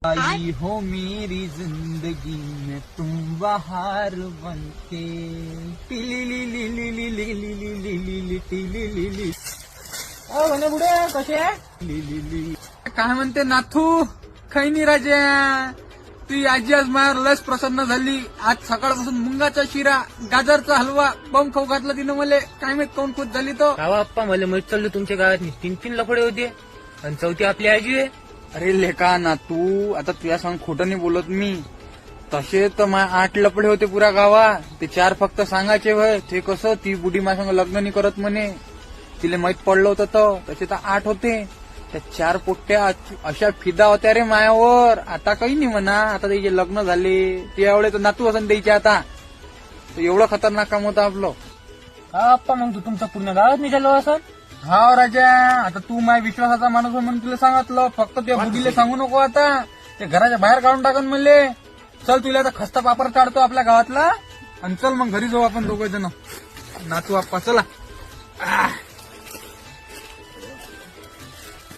आई हो मेरी जिंदगी में तुम बहार बनके म्हणे बुडे कसे काय म्हणते नाथू खैनी राजा ती आजी आज मायावर लस प्रसन्न झाली. आज सकाळपासून मुंगाचा शिरा गाजरचा हलवा बम खाऊ घातला तिनं मला. काय माहित कोण खुश झाली तो. गावा अप्पा मला माहित चाललं तुमच्या गावात 3-3 लफडे होते आणि चौथी आपली आजी आहे. अरे लेका ना तू आता तुझ्या सांग खोटं नाही बोलत मी. तसे तर 8 लपडे होते पुऱ्या गावात. ते 4 फक्त सांगायचे वय. ते कसं ती बुढी माझ्या संग लग्न नाही करत म्हणे. तिला माहित पडलं होतं तर तसे तर 8 होते. त्या 4 पोट्ट्या अशा फिदा होत्या रे मायावर. आता काही नाही म्हणा. आता त्याचे लग्न झाले ते एवढे तर नातू असं द्यायचे. आता एवढं खतरनाक काम होतं आपलं. हा अप्पा मग तू तुमच्या पूर्ण गावात निघालो असं. हा राजा आता तू माझ्या विश्वासाचा माणूस म्हणून तुला सांगितलं. फक्त त्या बुडीला सांगू नको. आता ते घराच्या बाहेर काढून टाकन म्हणले. चल तुला आता खस्ता पापड काढतो आपल्या गावातला आणि चल मग घरी जाऊ आपण दोघं जण. नातू आप्पा चला.